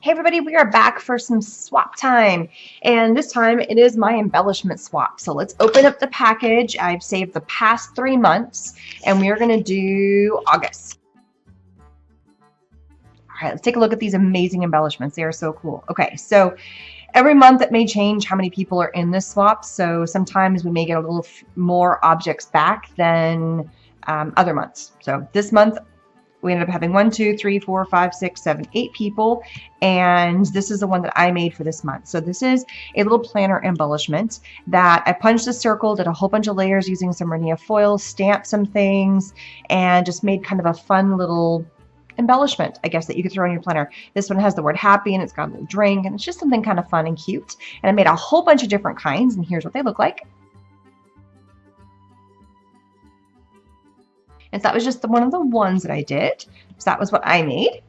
Hey everybody, we are back for some swap time, and this time it is my embellishment swap. So let's open up the package. I've saved the past 3 months, and we are going to do August. All right, let's take a look at these amazing embellishments. They are so cool. Okay, so every month it may change how many people are in this swap, so sometimes we may get a little more objects back than other months. So this month we ended up having 1, 2, 3, 4, 5, 6, 7, 8 people, and this is the one that I made for this month. So this is a little planner embellishment that I punched a circle, did a whole bunch of layers using some Renia foil, stamped some things, and just made kind of a fun little embellishment, I guess, that you could throw in your planner. This one has the word happy, and it's got a little drink, and it's just something kind of fun and cute. And I made a whole bunch of different kinds, and here's what they look like. And so that was just one of the ones that I did. So that was what I made.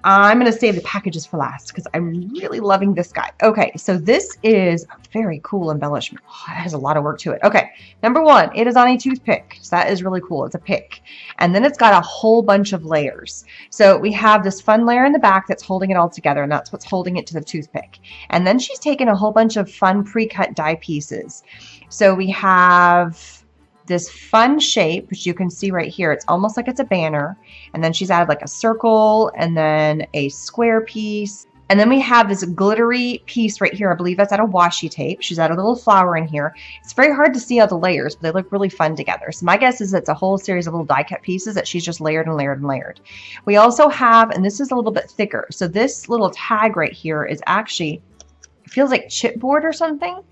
I'm going to save the packages for last because I'm really loving this guy. Okay, so this is a very cool embellishment. Oh, it has a lot of work to it. Okay, number one, it is on a toothpick. So that is really cool. It's a pick. And then it's got a whole bunch of layers. So we have this fun layer in the back that's holding it all together, and that's what's holding it to the toothpick. And then she's taken a whole bunch of fun pre-cut die pieces. So we have this fun shape, which you can see right here. It's almost like it's a banner. And then she's added like a circle and then a square piece. And then we have this glittery piece right here. I believe that's out of washi tape. She's added a little flower in here. It's very hard to see all the layers, but they look really fun together. So my guess is it's a whole series of little die cut pieces that she's just layered and layered and layered. We also have, and this is a little bit thicker. So this little tag right here is actually, it feels like chipboard or something.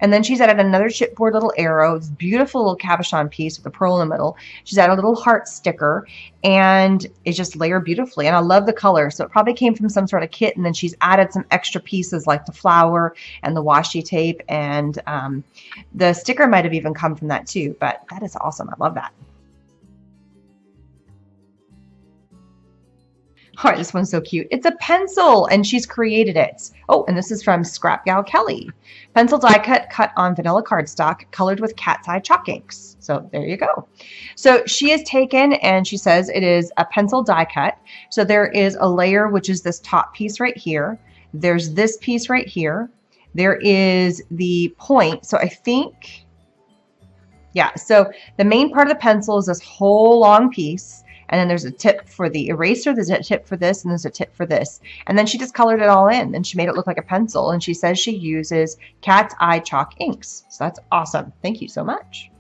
And then she's added another chipboard little arrow, this beautiful little cabochon piece with a pearl in the middle. She's added a little heart sticker, and it's just layered beautifully. And I love the color. So it probably came from some sort of kit, and then she's added some extra pieces like the flower and the washi tape, and the sticker might have even come from that too. But that is awesome. I love that. All right, this one's so cute. It's a pencil, and she's created it. Oh, and this is from Scrap Gal Kelly. Pencil die cut on vanilla cardstock, colored with cat's eye chalk inks. So there you go. So she has taken, and she says it is a pencil die cut. So there is a layer, which is this top piece right here. There's this piece right here. There is the point. So I think, yeah, so the main part of the pencil is this whole long piece. And then there's a tip for the eraser, there's a tip for this, and there's a tip for this. And then she just colored it all in, and she made it look like a pencil. And she says she uses cat's eye chalk inks. So that's awesome. Thank you so much.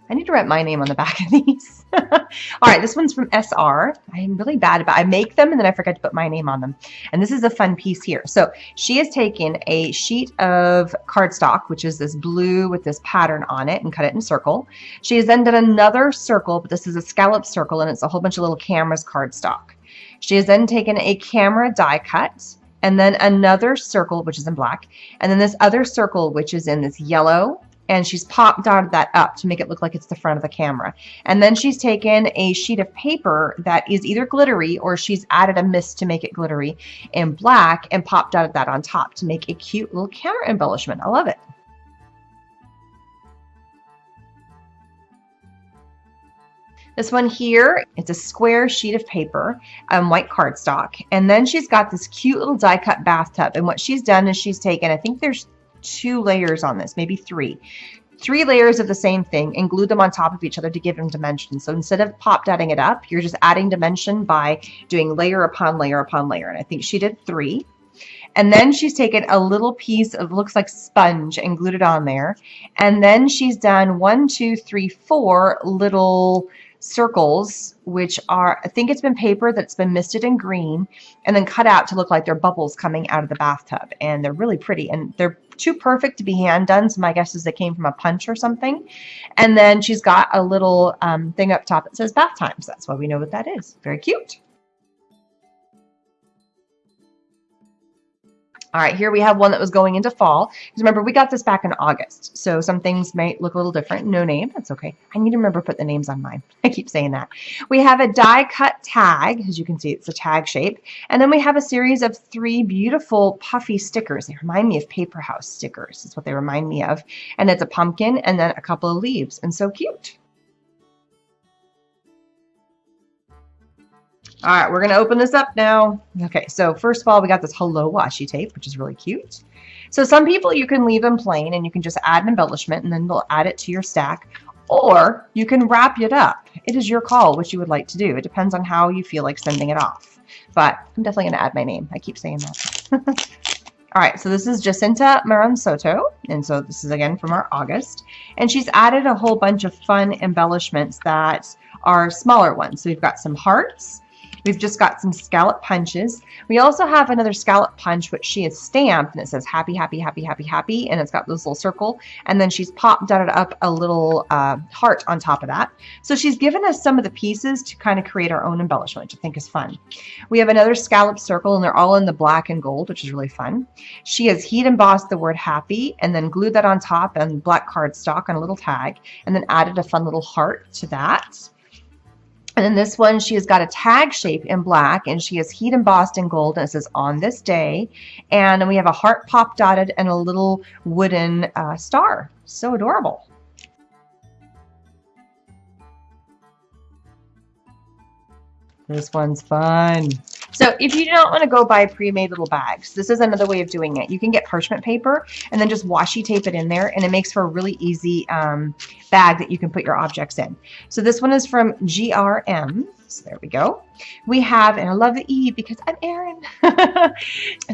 I need to write my name on the back of these. All right, this one's from SR. I'm really bad about it. I make them and then I forget to put my name on them. And this is a fun piece here. So she has taken a sheet of cardstock, which is this blue with this pattern on it, and cut it in a circle. She has then done another circle, but this is a scallop circle, and it's a whole bunch of little cameras cardstock. She has then taken a camera die cut, and then another circle, which is in black, and then this other circle, which is in this yellow, and she's popped dotted that up to make it look like it's the front of the camera. And then she's taken a sheet of paper that is either glittery, or she's added a mist to make it glittery in black, and popped dotted that on top to make a cute little counter embellishment. I love it. This one here, it's a square sheet of paper, white cardstock. And then she's got this cute little die cut bathtub. And what she's done is she's taken, I think there's 2 layers on this, maybe 3 layers of the same thing, and glued them on top of each other to give them dimension. So instead of pop dotting it up, you're just adding dimension by doing layer upon layer upon layer. And I think she did 3. And then she's taken a little piece of, looks like sponge, and glued it on there. And then she's done 1, 2, 3, 4 little circles, which are, I think it's been paper that's been misted in green and then cut out to look like they're bubbles coming out of the bathtub. And they're really pretty, and they're too perfect to be hand done, so my guess is they came from a punch or something. And then she's got a little thing up top that says bath time, so that's why we know what that is. Very cute. All right, here we have one that was going into fall. Because remember, we got this back in August, so some things may look a little different. No name, that's okay. I need to remember to put the names on mine. I keep saying that. We have a die cut tag. As you can see, it's a tag shape. And then we have a series of 3 beautiful puffy stickers. They remind me of Paper House stickers. That's what they remind me of. And it's a pumpkin and then a couple of leaves. And so cute. All right, we're going to open this up now. Okay, so first of all, we got this Hello Washi tape, which is really cute. So some people, you can leave them plain and you can just add an embellishment and then they'll add it to your stack. Or you can wrap it up. It is your call what you would like to do. It depends on how you feel like sending it off. But I'm definitely going to add my name. I keep saying that. All right, so this is Jacinta Maran Soto, and so this is again from our August. And she's added a whole bunch of fun embellishments that are smaller ones. So we've got some hearts. We've just got some scallop punches. We also have another scallop punch, which she has stamped, and it says happy, happy, happy, happy, happy, and it's got this little circle. And then she's dotted up a little heart on top of that. So she's given us some of the pieces to kind of create our own embellishment, which I think is fun. We have another scallop circle, and they're all in the black and gold, which is really fun. She has heat embossed the word happy, and then glued that on top on black cardstock on a little tag, and then added a fun little heart to that. And then this one, she has got a tag shape in black, and she has heat embossed in gold, and it says on this day. And then we have a heart pop dotted and a little wooden star. So adorable. This one's fun. So if you don't want to go buy pre-made little bags, this is another way of doing it. You can get parchment paper and then just washi tape it in there, and it makes for a really easy bag that you can put your objects in. So this one is from GRM. So there we go. We have, and I love the E because I'm Erin.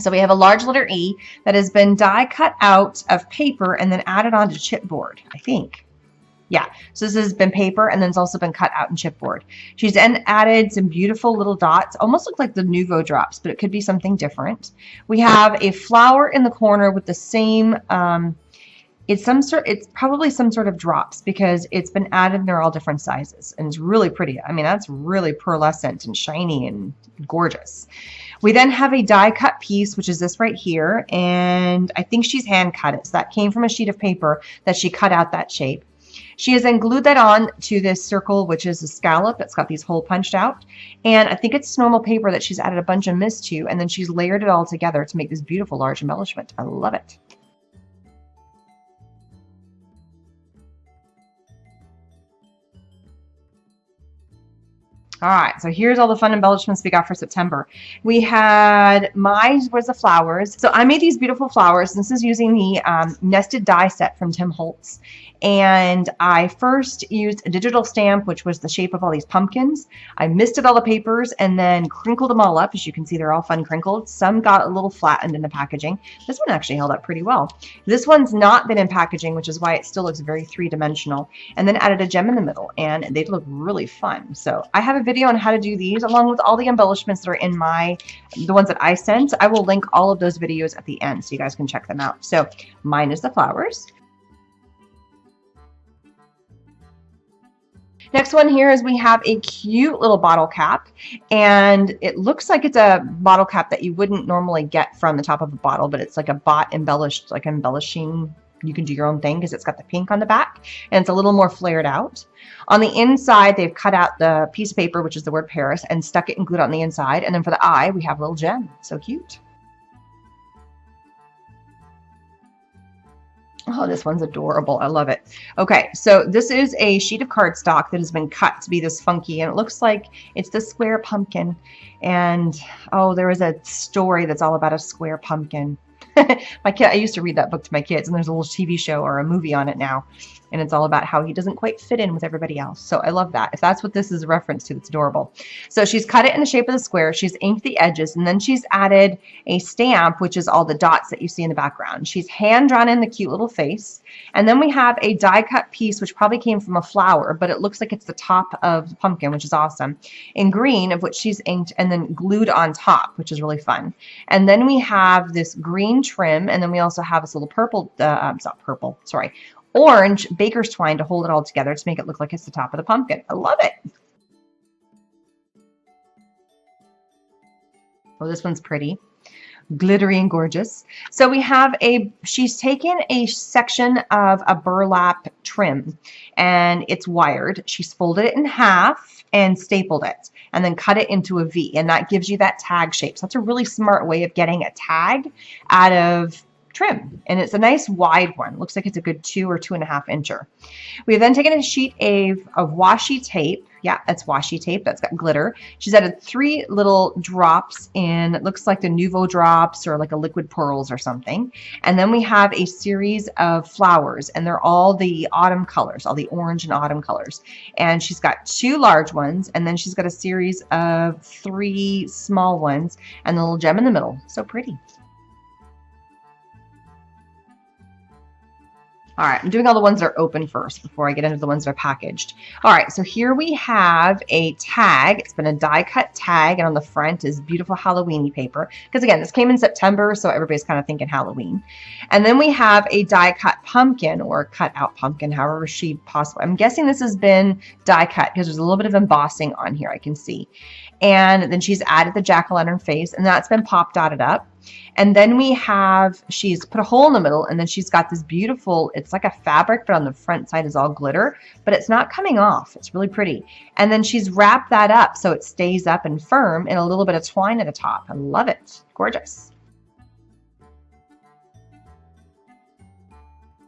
So we have a large letter E that has been die cut out of paper and then added onto chipboard, I think. Yeah, so this has been paper, and then it's also been cut out in chipboard. She's then added some beautiful little dots, almost look like the Nouveau drops, but it could be something different. We have a flower in the corner with the same, it's probably some sort of drops because it's been added and they're all different sizes, and it's really pretty. I mean, that's really pearlescent and shiny and gorgeous. We then have a die cut piece, which is this right here, and I think she's hand cut it. So that came from a sheet of paper that she cut out that shape. She has then glued that on to this circle, which is a scallop that's got these hole punched out. And I think it's normal paper that she's added a bunch of mist to, and then she's layered it all together to make this beautiful large embellishment. I love it. All right, so here's all the fun embellishments we got for September. We had, mine was the flowers. So I made these beautiful flowers. This is using the nested die set from Tim Holtz. And I first used a digital stamp, which was the shape of all these pumpkins. I misted all the papers and then crinkled them all up. As you can see, they're all fun crinkled. Some got a little flattened in the packaging. This one actually held up pretty well. This one's not been in packaging, which is why it still looks very three-dimensional. And then added a gem in the middle, and they look really fun. So I have a video on how to do these, along with all the embellishments that are in the ones that I sent. I will link all of those videos at the end so you guys can check them out. So mine is the flowers. Next one here is we have a cute little bottle cap, and it looks like it's a bottle cap that you wouldn't normally get from the top of a bottle, but it's like a bot embellished, like embellishing. You can do your own thing because it's got the pink on the back and it's a little more flared out. On the inside, they've cut out the piece of paper, which is the word Paris, and stuck it and glued it on the inside. And then for the eye, we have a little gem. So cute. Oh, this one's adorable. I love it. Okay, so this is a sheet of cardstock that has been cut to be this funky, and it looks like it's the square pumpkin. And oh, there is a story that's all about a square pumpkin. I used to read that book to my kids, and there's a little TV show or a movie on it now, and it's all about how he doesn't quite fit in with everybody else. So I love that. If that's what this is a reference to, it's adorable. So she's cut it in the shape of the square. She's inked the edges, and then she's added a stamp, which is all the dots that you see in the background. She's hand drawn in the cute little face. And then we have a die cut piece, which probably came from a flower, but it looks like it's the top of the pumpkin, which is awesome, in green, of which she's inked and then glued on top, which is really fun. And then we have this green trim, and then we also have this little purple, it's not purple, sorry, orange baker's twine to hold it all together to make it look like it's the top of the pumpkin. I love it. Oh, this one's pretty. Glittery and gorgeous. So we have she's taken a section of a burlap trim, and it's wired. She's folded it in half and stapled it, and then cut it into a V, and that gives you that tag shape. So that's a really smart way of getting a tag out of trim, and it's a nice wide one. Looks like it's a good 2 or 2.5 incher. We have then taken a sheet of washi tape. Yeah, that's washi tape. That's got glitter. She's added 3 little drops in, it looks like the Nuvo drops or like a liquid pearls or something. And then we have a series of flowers, and they're all the autumn colors, all the orange and autumn colors. And she's got 2 large ones, and then she's got a series of 3 small ones, and the little gem in the middle. So pretty. All right, I'm doing all the ones that are open first before I get into the ones that are packaged. All right, so here we have a tag. It's been a die cut tag, and on the front is beautiful Halloween-y paper. Because again, this came in September, so everybody's kind of thinking Halloween. And then we have a die cut pumpkin, or cut out pumpkin, however she possibly. I'm guessing this has been die cut because there's a little bit of embossing on here, I can see. And then she's added the jack-o'-lantern face, and that's been pop dotted up. And then we have, she's put a hole in the middle, and then she's got this beautiful, it's like a fabric, but on the front side is all glitter, but it's not coming off. It's really pretty. And then she's wrapped that up so it stays up and firm, and a little bit of twine at the top. I love it. Gorgeous.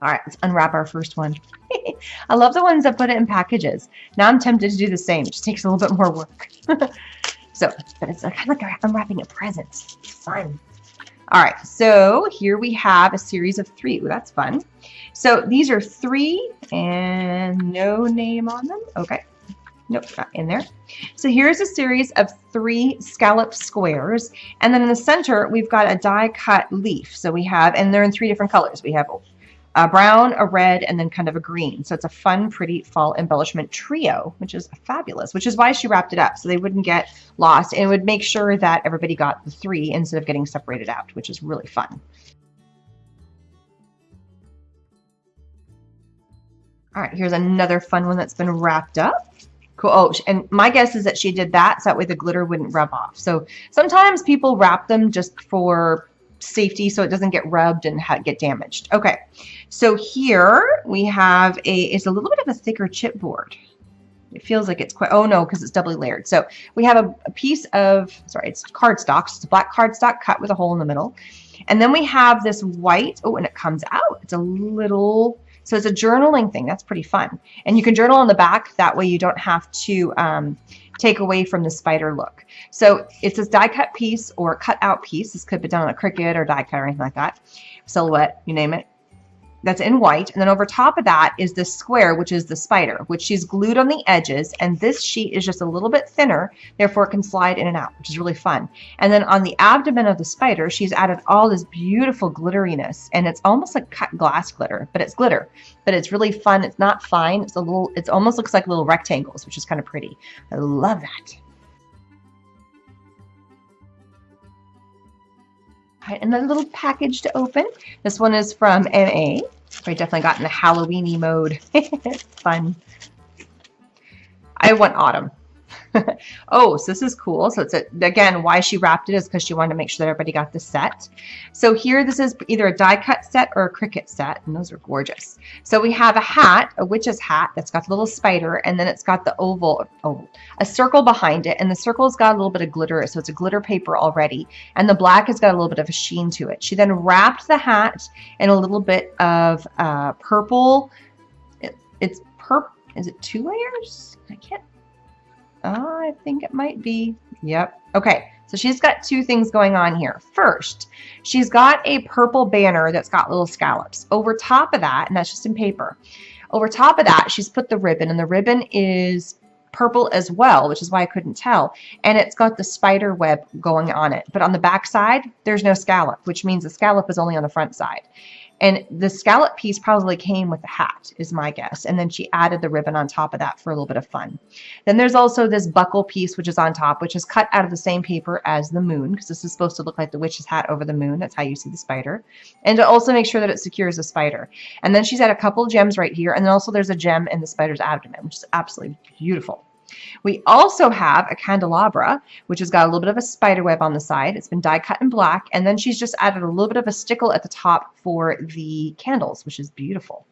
All right, let's unwrap our first one. I love the ones that put it in packages. Now I'm tempted to do the same. It just takes a little bit more work. So, but it's kind of like unwrapping a present. It's fun. All right, so here we have a series of 3. Ooh, that's fun. So these are 3 and no name on them. Okay. Nope, not in there. So here's a series of 3 scallop squares. And then in the center, we've got a die cut leaf. So we have, and they're in 3 different colors. We have a brown, a red, and then kind of a green. So it's a fun, pretty fall embellishment trio, which is fabulous, which is why she wrapped it up so they wouldn't get lost, and it would make sure that everybody got the 3 instead of getting separated out, which is really fun. All right, here's another fun one that's been wrapped up. Cool. Oh, and my guess is that she did that so that way the glitter wouldn't rub off. So sometimes people wrap them just for safety so it doesn't get rubbed and get damaged. Okay, so here we have it's a little bit of a thicker chipboard. It feels like it's quite, oh no, because it's doubly layered. So we have a piece of, sorry, it's cardstock. So it's a black cardstock cut with a hole in the middle. And then we have this white, oh, and it comes out. It's a little, so it's a journaling thing. That's pretty fun. And you can journal on the back. That way you don't have to take away from the spider look. So it's this die cut piece or cut out piece. This could be done on a Cricut or die cut or anything like that. Silhouette, you name it. That's in white. And then over top of that is this square, which is the spider, which she's glued on the edges. And this sheet is just a little bit thinner, therefore it can slide in and out, which is really fun. And then on the abdomen of the spider, she's added all this beautiful glitteriness, and it's almost like cut glass glitter, but it's glitter, but it's really fun. It's not fine. It's a little, it almost looks like little rectangles, which is kind of pretty. I love that. All right, another little package to open. This one is from MA. I definitely got in the Halloween-y mode. It's fun. I want autumn. Oh, so this is cool. So it's again, why she wrapped it is because she wanted to make sure that everybody got the set. So here, this is either a die cut set or a Cricut set, and those are gorgeous. So we have a hat, a witch's hat that's got the little spider, and then it's got the oval, a circle behind it, and the circle's got a little bit of glitter, so it's a glitter paper already, and the black has got a little bit of a sheen to it. She then wrapped the hat in a little bit of purple. It's purple. Is it 2 layers? I can't. I think it might be. Yep. Okay. So she's got 2 things going on here. First, she's got a purple banner that's got little scallops. Over top of that, and that's just in paper. Over top of that, she's put the ribbon, and the ribbon is purple as well, which is why I couldn't tell. And it's got the spider web going on it. But on the back side, there's no scallop, which means the scallop is only on the front side. And the scallop piece probably came with the hat, is my guess. And then she added the ribbon on top of that for a little bit of fun. Then there's also this buckle piece, which is on top, which is cut out of the same paper as the moon, because this is supposed to look like the witch's hat over the moon. That's how you see the spider. And to also make sure that it secures the spider. And then she's had a couple gems right here. And then also there's a gem in the spider's abdomen, which is absolutely beautiful. We also have a candelabra, which has got a little bit of a spider web on the side. It's been die cut in black, and then she's just added a little bit of a stickle at the top for the candles, which is beautiful.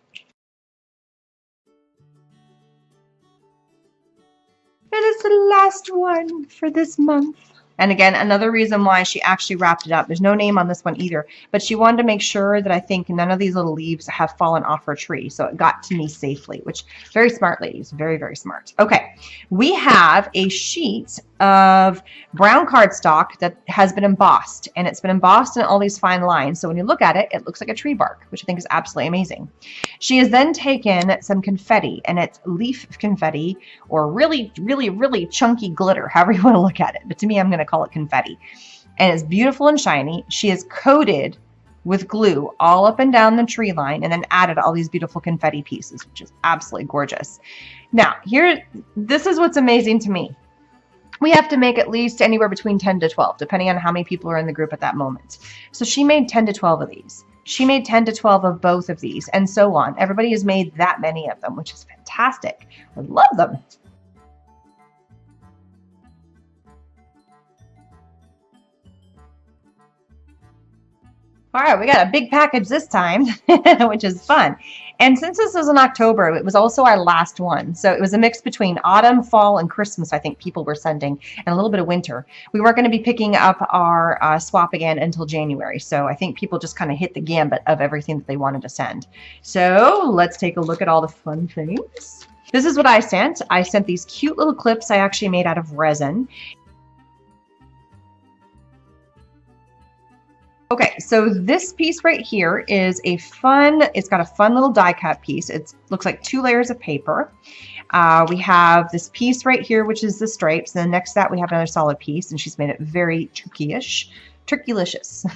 It is the last one for this month. And again, another reason why she actually wrapped it up. There's no name on this one either, but she wanted to make sure that I think none of these little leaves have fallen off her tree. So it got to me safely, which very smart, ladies. Very, very smart. Okay. We have a sheet of brown cardstock that has been embossed, and it's been embossed in all these fine lines. So when you look at it, it looks like a tree bark, which I think is absolutely amazing. She has then taken some confetti, and it's leaf confetti or really, really, really chunky glitter, however you want to look at it. But to me, I'm going to call it confetti. And it's beautiful and shiny. She is coated with glue all up and down the tree line and then added all these beautiful confetti pieces, which is absolutely gorgeous. Now, this is what's amazing to me. We have to make at least anywhere between 10 to 12, depending on how many people are in the group at that moment. So she made 10 to 12 of these. She made 10 to 12 of both of these, and so on. Everybody has made that many of them, which is fantastic. I love them. All right, we got a big package this time, which is fun. And since this was in October, it was also our last one. So it was a mix between autumn, fall, and Christmas, I think people were sending, and a little bit of winter. We weren't going to be picking up our swap again until January. So I think people just kind of hit the gambit of everything that they wanted to send. So let's take a look at all the fun things. This is what I sent. I sent these cute little clips I actually made out of resin. Okay, so this piece right here is it's got a fun little die cut piece. It looks like 2 layers of paper. We have this piece right here, which is the stripes. And then next to that, we have another solid piece, and she's made it very turkey-ish. Turkey-licious.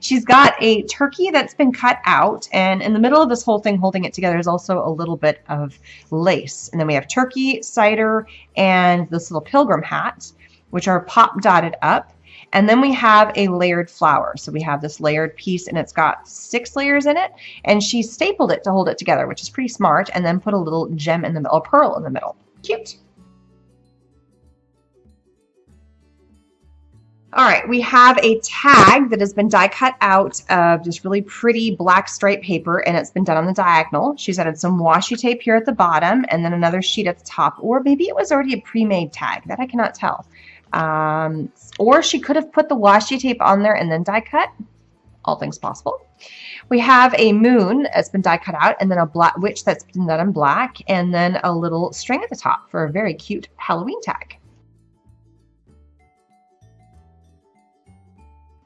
She's got a turkey that's been cut out, and in the middle of this whole thing holding it together is also a little bit of lace. And then we have turkey, cider, and this little pilgrim hat, which are pop dotted up. And then we have a layered flower. So we have this layered piece, and it's got 6 layers in it, and she stapled it to hold it together, which is pretty smart, and then put a little gem in the middle, a pearl in the middle. Cute. All right, we have a tag that has been die cut out of just really pretty black stripe paper, and it's been done on the diagonal. She's added some washi tape here at the bottom, and then another sheet at the top, or maybe it was already a pre-made tag. That I cannot tell. Or she could have put the washi tape on there and then die cut. All things possible. We have a moon that's been die cut out, and then a black witch that's been done in black, and then a little string at the top for a very cute Halloween tag.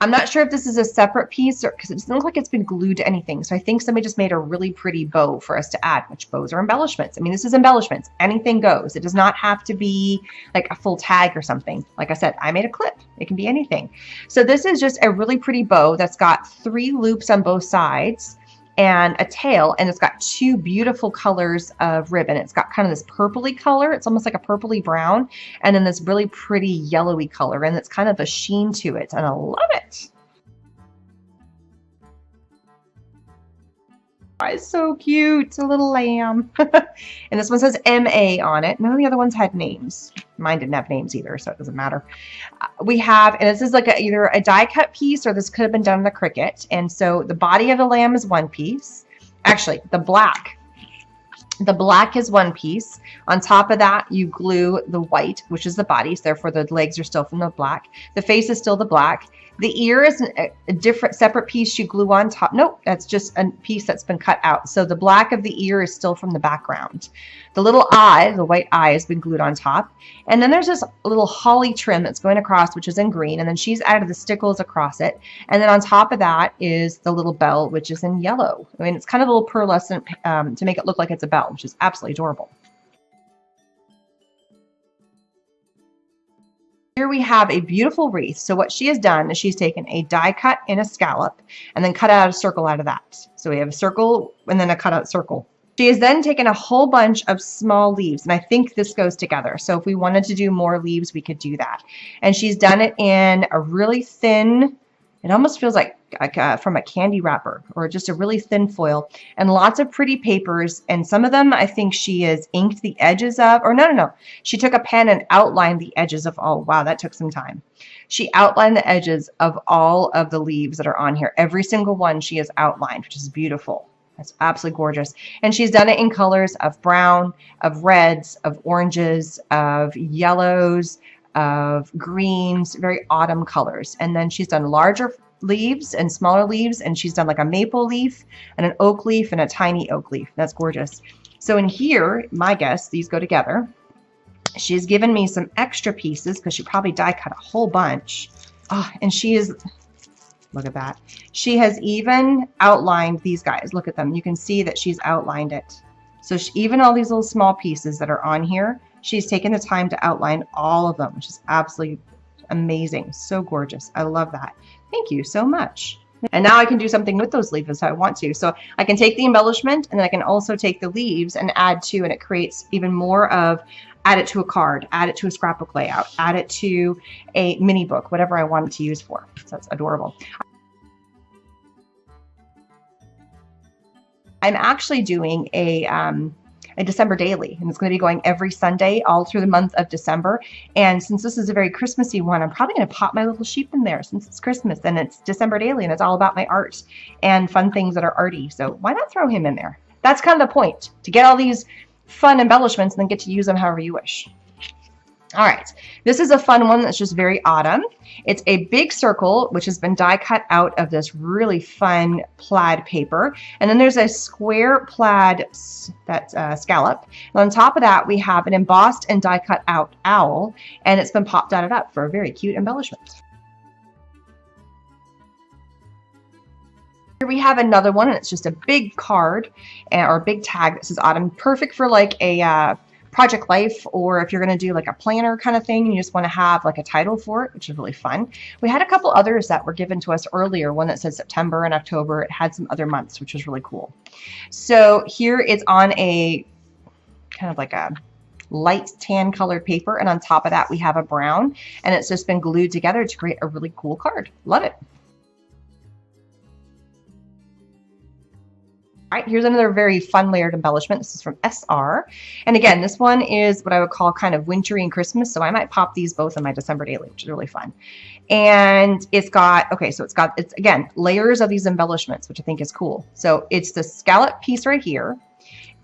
I'm not sure if this is a separate piece or because it doesn't look like it's been glued to anything. So I think somebody just made a really pretty bow for us to add, which bows are embellishments. I mean, this is embellishments. Anything goes. It does not have to be like a full tag or something. Like I said, I made a clip. It can be anything. So this is just a really pretty bow that's got 3 loops on both sides and a tail, and it's got 2 beautiful colors of ribbon. It's got kind of this purpley color. It's almost like a purpley brown, and then this really pretty yellowy color, and it's kind of a sheen to it, and I love it. Oh, it's so cute. It's a little lamb. And this one says MA on it. None of the other ones had names. Mine didn't have names either, so it doesn't matter. We have, and this is like either a die cut piece or this could have been done in the Cricut. And so the body of the lamb is one piece. Actually, the black is one piece. On top of that, you glue the white, which is the body. So therefore, the legs are still from the black. The face is still the black. The ear is a different, separate piece you glue on top. Nope, that's just a piece that's been cut out. So the black of the ear is still from the background. The little eye, the white eye, has been glued on top. And then there's this little holly trim that's going across, which is in green. And then she's added the stickles across it. And then on top of that is the little bell, which is in yellow. I mean, it's kind of a little pearlescent to make it look like it's a bell, which is absolutely adorable. Here we have a beautiful wreath. So what she has done is she's taken a die cut in a scallop and then cut out a circle out of that. So we have a circle and then a cutout circle. She has then taken a whole bunch of small leaves, and I think this goes together. So if we wanted to do more leaves, we could do that. And she's done it in a really thin, it almost feels like from a candy wrapper or just a really thin foil, and lots of pretty papers. And some of them I think she has inked the edges of, or no. She took a pen and outlined the edges of all, wow, that took some time. She outlined the edges of all of the leaves that are on here. Every single one she has outlined, which is beautiful. That's absolutely gorgeous. And she's done it in colors of brown, of reds, of oranges, of yellows, of greens, very autumn colors. And then she's done larger leaves and smaller leaves, and she's done like a maple leaf and an oak leaf and a tiny oak leaf. That's gorgeous. So in here, my guess, these go together. She's given me some extra pieces because she probably die cut a whole bunch. Oh, and she is, look at that. She has even outlined these guys. Look at them. You can see that she's outlined it. So even all these little small pieces that are on here, she's taken the time to outline all of them, which is absolutely amazing. So gorgeous. I love that. Thank you so much. And now I can do something with those leaves if I want to. So I can take the embellishment, and then I can also take the leaves and add to, and it creates even more of, add it to a card, add it to a scrapbook layout, add it to a mini book, whatever I want it to use for. So that's adorable. I'm actually doing a December daily, and it's going to be going every Sunday all through the month of December. And since this is a very Christmassy one, I'm probably going to pop my little sheep in there since it's Christmas and it's December daily, and it's all about my art and fun things that are arty. So why not throw him in there? That's kind of the point, to get all these fun embellishments and then get to use them however you wish. All right, this is a fun one that's just very autumn. It's a big circle, which has been die cut out of this really fun plaid paper. And then there's a square plaid that's scallop. And on top of that, we have an embossed and die cut out owl, and it's been pop dotted up for a very cute embellishment. Here we have another one, and it's just a big card or a big tag that says autumn, perfect for like a project life, or if you're going to do like a planner kind of thing and you just want to have like a title for it, which is really fun. We had a couple others that were given to us earlier, one that said September and October. It had some other months, which was really cool. So here it's on a kind of like a light tan colored paper, and on top of that we have a brown, and it's just been glued together to create a really cool card. Love it. All right, here's another very fun layered embellishment. This is from SR. And again, this one is what I would call kind of wintry and Christmas. So I might pop these both in my December daily, which is really fun. And it's got, okay, so it's again, layers of these embellishments, which I think is cool. So it's the scallop piece right here.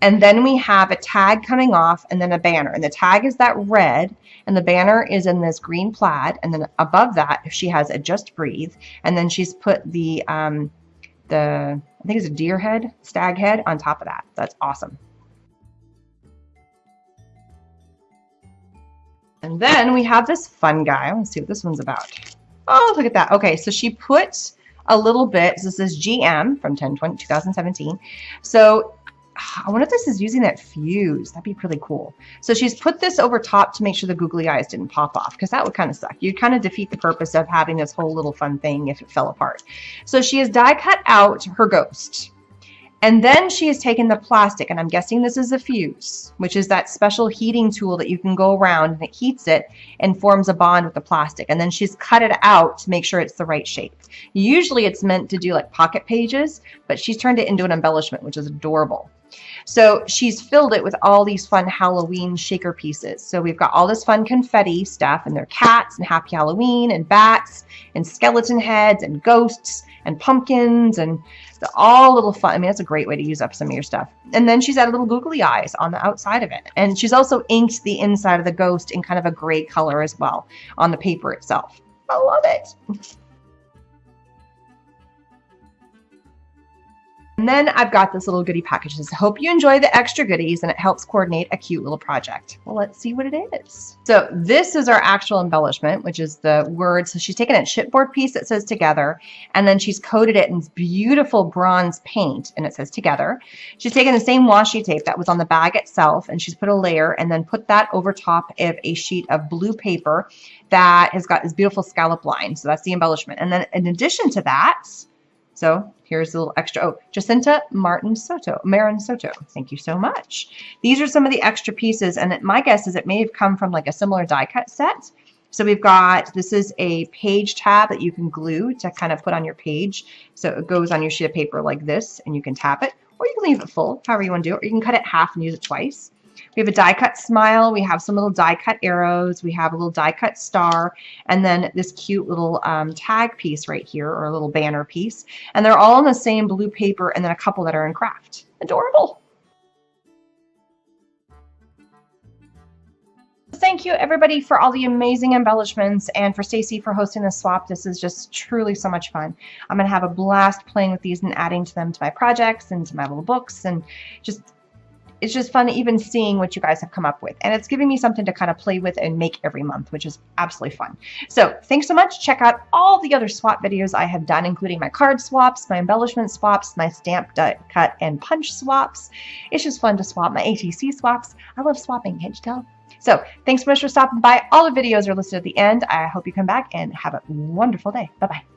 And then we have a tag coming off and then a banner. And the tag is that red, and the banner is in this green plaid. And then above that, she has a Just Breathe. And then she's put the I think it's a deer head, stag head on top of that. That's awesome. And then we have this fun guy. Let's see what this one's about. Oh, look at that. Okay, so she put a little bit, so this is GM from 10/20/2017. So I wonder if this is using that fuse. That'd be pretty cool. So she's put this over top to make sure the googly eyes didn't pop off, because that would kind of suck. You'd kind of defeat the purpose of having this whole little fun thing if it fell apart. So she has die cut out her ghost. And then she has taken the plastic, and I'm guessing this is a fuse, which is that special heating tool that you can go around and it heats it and forms a bond with the plastic. And then she's cut it out to make sure it's the right shape. Usually it's meant to do like pocket pages, but she's turned it into an embellishment, which is adorable. So she's filled it with all these fun Halloween shaker pieces. So we've got all this fun confetti stuff, and they're cats and Happy Halloween and bats and skeleton heads and ghosts and pumpkins, and they're all little fun. I mean, that's a great way to use up some of your stuff. And then she's added little googly eyes on the outside of it. And she's also inked the inside of the ghost in kind of a gray color as well on the paper itself. I love it. And then I've got this little goodie package. It says, hope you enjoy the extra goodies and it helps coordinate a cute little project. Well, let's see what it is. So this is our actual embellishment, which is the word. So she's taken a chipboard piece that says together, and then she's coated it in beautiful bronze paint, and it says together. She's taken the same washi tape that was on the bag itself, and she's put a layer and then put that over top of a sheet of blue paper that has got this beautiful scallop line. So that's the embellishment. And then in addition to that, so here's a little extra. Oh, Jacinta Marin Soto. Thank you so much. These are some of the extra pieces, and my guess is it may have come from like a similar die cut set. So we've got, this is a page tab that you can glue to kind of put on your page. So it goes on your sheet of paper like this, and you can tap it, or you can leave it full, however you want to do it, or you can cut it in half and use it twice. We have a die cut smile. We have some little die cut arrows. We have a little die cut star, and then this cute little tag piece right here, or a little banner piece. And they're all in the same blue paper, and then a couple that are in craft. Adorable. thank you everybody for all the amazing embellishments, and for Stacy for hosting this swap. This is just truly so much fun. I'm going to have a blast playing with these and adding to them to my projects and to my little books, and it's just fun even seeing what you guys have come up with. And it's giving me something to kind of play with and make every month, which is absolutely fun. So thanks so much. Check out all the other swap videos I have done, including my card swaps, my embellishment swaps, my stamp, cut, and punch swaps. It's just fun to swap. My ATC swaps. I love swapping, can't you tell? So thanks so much for stopping by. All the videos are listed at the end. I hope you come back and have a wonderful day. Bye-bye.